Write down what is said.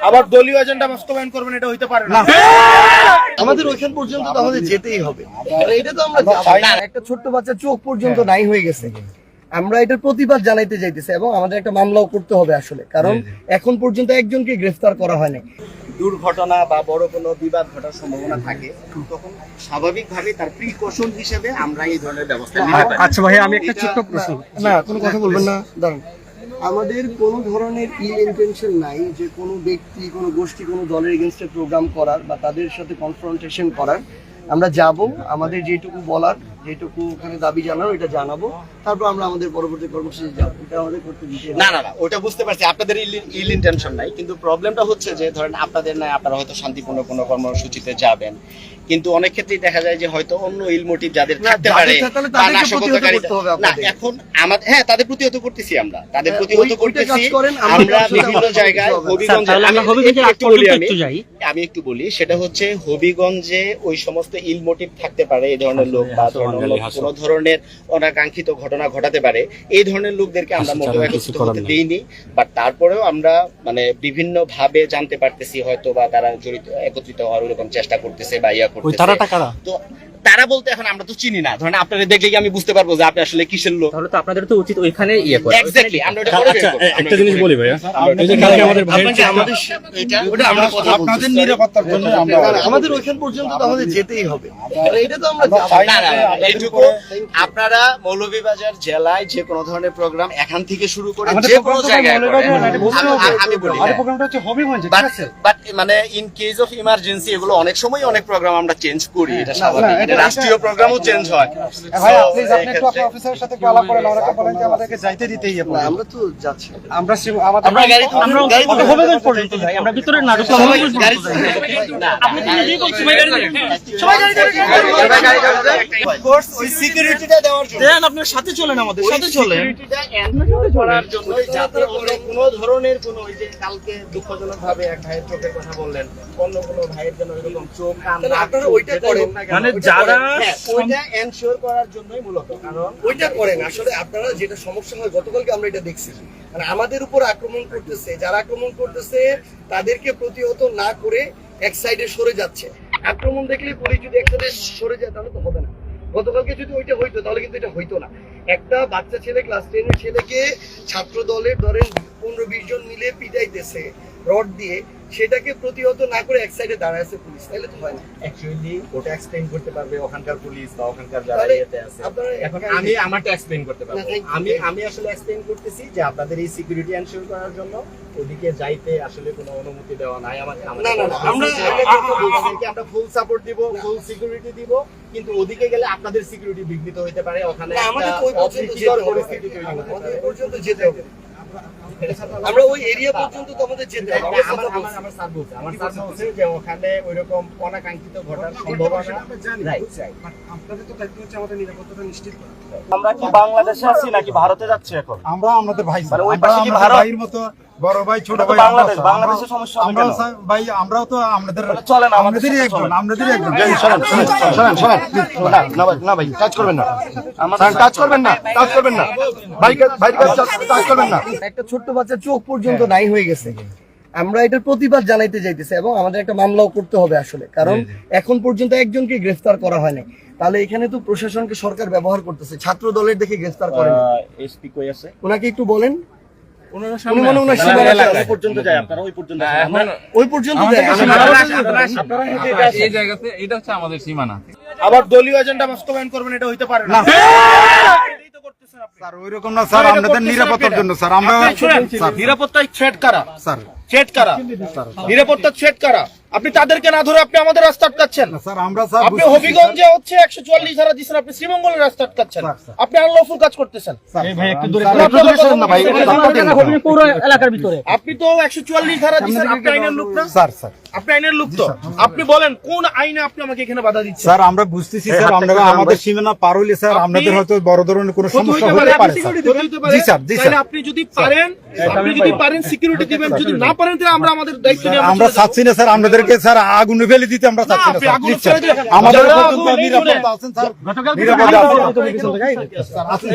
আবার দলীয় এজেন্ডা বাস্তবায়ন করবেন, এটা হইতে পারে না। আমাদের ওইখান পর্যন্ত তো আমাদের যেতেই হবে। এটা তো আমরা একটা ছোট্ট বাচ্চা চোখ পর্যন্ত নাই হয়ে গেছে, আমরা এটার প্রতিবাদ জানাইতে যাইতেছি এবং আমাদের একটা মামলাও করতে হবে আসলে, কারণ এখন পর্যন্ত একজনকে গ্রেফতার করা হয়নি। দুর্ঘটনা বা বড় কোনো বিবাদ ঘটার সম্ভাবনা থাকে, তখন স্বাভাবিকভাবে তার প্রিকশন হিসেবে আমরা এই ধরনের ব্যবস্থা নিতে পারি। আচ্ছা ভাই, আমি একটা ছোট্ট প্রশ্ন, না কোনো কথা বলবেন না, দাঁড়ান। আমাদের কোনো ধরনের ইল ইন্টেনশন নাই যে কোনো ব্যক্তি, কোনো গোষ্ঠী, কোনো দলের এগেনস্টে প্রোগ্রাম করার বা তাদের সাথে কনফ্রন্টেশন করার। আমরা যাব, আমাদের যেটুকু বলার, যেটুকু ওখানে দাবি জানানো এটা জানাবো, তারপর আমরা আমাদের পরবর্তী কর্মসূচি যাবো। এটা আমাদের করতে দিতে না, ওটা বুঝতে পারছি আপনাদের ইল ইন্টেনশন নাই, কিন্তু প্রবলেমটা হচ্ছে যে ধরেন আপনাদের নাই, আপনারা হয়তো শান্তিপূর্ণ কোনো কর্মসূচিতে যাবেন, কিন্তু অনেক ক্ষেত্রেই দেখা যায় যে হয়তো অন্য ইল মোটিভ যাদের থাকতে পারে, না এখন আমাদের তাদের প্রতিহত করতেছি, আমরা তাদের প্রতিহত করতেছি। আমরা বিভিন্ন জায়গায় আমি একটু বলি, সেটা হচ্ছে হবিগঞ্জে ওই সমস্ত ইল মোটিভ থাকতে পারে, এই ধরনের লোক বা কোনো ধরনের অনাকাঙ্ক্ষিত ঘটনা ঘটাতে পারে, এই ধরনের লোকদেরকে আমরা মোটেও একত্রিত হতে দিইনি। বাট তারপরেও আমরা মানে বিভিন্ন ভাবে জানতে পারতেছি হয়তো বা তারা জড়িত, একত্রিত হওয়ার ওরকম চেষ্টা করতেছে বা ইয়া করতেছে। তো তারা বলতে এখন আমরা তো চিনি না, ধরেন আপনারা দেখলে কি আমি বুঝতে পারবো যে আপনি আসলে কিসের লোক? তাহলে তো আপনাদের তো উচিত ওইখানে ইয়ে করা। এক্স্যাক্টলি, আমরা এটা করে বের করব। একটা জিনিস বলি ভাইয়া, এই যে কালকে আমাদের ভাই ওটা আমরা কথা বলছি, আপনাদের নিরাপত্তার জন্য আমরা আমাদের ওইখান পর্যন্ত তো আমাদের যেতেই হবে। এটা তো আমরা এইটুকু আপনারা মৌলভীবাজার জেলায় যে কোনো ধরনের প্রোগ্রাম এখান থেকে শুরু করে যে কোনো জায়গায় আমি বলি, প্রোগ্রামটা হচ্ছে হবিগঞ্জে, ঠিক আছে? বাট মানে ইন কেস অফ ইমার্জেন্সি এগুলো অনেক সময় অনেক প্রোগ্রাম আমরা চেঞ্জ করি, এটা স্বাভাবিক। রাষ্ট্রীয় প্রোগ্রামও চেঞ্জ হয়। ভাই প্লিজ আপনি একটু আপনার অফিসারের সাথে আলাপ করেন, ওনাকে বলেন যে আমাদেরকে যাইতে দিতেই হবে। আমরা তো যাচ্ছি, আমরা আমাদের গাড়ি হবিগঞ্জ পর্যন্ত যাই, আমরা ভিতরে না ঢুকলে হবিগঞ্জ গাড়ি আপনি নিজেই বলছেন ভাই, গাড়ি সবাই গাড়ি কোর্স ওই সিকিউরিটিটা দেওয়ার জন্য দেন, আপনার সাথে চলেন, আমাদের সাথে চলেন, সিকিউরিটিটা এনশিওর করার জন্য, যাতে কোনো ধরনের কোনো ওই যে কালকে দুঃখজনকভাবে এক ভাইয়ের চোখের কথা বললেন, অন্য কোনো ভাইয়ের জন্য এরকম চোখ কান আপনারা ওইটা করেন, মানে যারা ওইটা এনশিওর করার জন্যই মূলত, কারণ ওইটা করেন। আসলে আপনারা যেটা সমস্যা হয়, গতকালকে আমরা এটা দেখছি, মানে আমাদের উপর আক্রমণ করতেছে, যারা আক্রমণ করতেছে তাদেরকে প্রতিহত না করে এক সাইডে সরে যাচ্ছে। আক্রমণ দেখলে পুলিশ যদি এক সাইডে সরে যায় তাহলে তো হবে না। গতকালকে যদি ওইটা হইতো তাহলে কিন্তু এটা হইতো না। একটা বাচ্চা ছেলে, ক্লাস 10 এর ছেলেকে ছাত্র দলের ধরেন 15-20 জন মিলে পিটাইতেছে রড দিয়ে, সেটাকে প্রতিহত না করে এক সাইডে দাঁড়ায় আছে পুলিশ, তাহলে তো হয় না। অ্যাকচুয়ালি ওটা এক্সপ্লেইন করতে পারবে ওখানকার পুলিশ বা ওখানকার যারা ইয়েতে আছে। এখন আমি আমারটা এক্সপ্লেইন করতে পারবো। আমি আসলে এক্সপ্লেইন করতেছি যে আপনাদের এই সিকিউরিটি এনশিওর করার জন্য ওদিকে যাইতে আসলে কোনো অনুমতি দেওয়া নাই আমাদের। আমরা ফুল সাপোর্ট দিব, ফুল সিকিউরিটি দিব, কিন্তু ওদিকে গেলে আপনাদের সিকিউরিটি বিঘ্নিত হতে পারে, ওখানে একটা অপ্রীতিকর পরিস্থিতি তৈরি হতে পারে। পর্যন্ত যেতে হবে, আমরা ওই এরিয়া পর্যন্ত তো আমাদের যেতে হবে। আমার স্যার বলছে যে ওখানে ওইরকম অনাকাঙ্ক্ষিত ঘটার সম্ভাবনা নাই। আপনাদের তো দায়িত্ব হচ্ছে আমাদের নিরাপত্তাটা নিশ্চিত করা। আমরা কি বাংলাদেশে আছি নাকি ভারতে যাচ্ছি এখন? আমরা আমাদের ভাই, মানে ওই পাশে কি ভারত? ভাইয়ের মতো বড় ভাই, ছোট ভাই, বাংলাদেশের সমস্যা হবে আমরা ভাই, আমরাও তো আমাদেরই একজন। না ভাই টাচ করবেন না, টাচ করবেন না, টাচ করবেন না ভাই, টাচ করবেন না। একটা ছোট্ট বাচ্চা চোখ পর্যন্ত নাই হয়ে গেছে, আমরা এটার প্রতিবাদ জানাইতে যাইতেছি এবং আমাদের একটা মামলাও করতে হবে আসলে, কারণ এখন পর্যন্ত একজনকে গ্রেফতার করা হয়নি। তাহলে এখানে তো প্রশাসনকে সরকার ব্যবহার করতেছে, ছাত্র দলের দেখে গ্রেফতার করেন। এসপি কই আছে? ওনাকে একটু বলেন। আবার দলীয় এজেন্ডা বাস্তবায়ন করবেন, এটা হইতে পারে না। স্যার ওইরকম না স্যার, আপনাদের নিরাপত্তার জন্য স্যার। আমরা নিরাপত্তায় থ্রেট কারা স্যার, থ্রেট কারা, নিরাপত্তা থ্রেট কারা? আপনি তাদেরকে না ধরে আপনি আমাদের রাস্তা আটকাচ্ছেন। স্যার আমরা স্যার আপনি হবিগঞ্জে হচ্ছে 144 ধারা দিচ্ছেন, আপনি শ্রীমঙ্গলের রাস্তা আটকাচ্ছেন, আপনি আনলফুল কাজ করতেছেন। পুরো এলাকার ভিতরে আপনি তো 144 ধারা দিচ্ছেন, আপনি আইনের লোক না স্যার। স্যার আপনি আইনের লোক তো, আপনি বলেন কোন আইনে আপনি আমাকে এখানে বাধা দিচ্ছেন? স্যার আমরা বুঝতেছি স্যার, আপনারা আমাদের সীমানা পার হইলে স্যার আপনাদের হয়তো বড় ধরনের কোনো সমস্যা হতে পারে স্যার। জি স্যার, জি স্যার। আপনি যদি পারেন সিকিউরিটি দিবেন, যদি না পারেন তাহলে আমরা আমাদের দায়িত্ব নিয়ে আমরা চাচ্ছি না স্যার আপনাদেরকে স্যার আগুনে ফেলে দিতে, আমরা চাচ্ছি না স্যার। আমাদের নিরাপত্তা আছেন স্যার, নিরাপত্তা আছেন।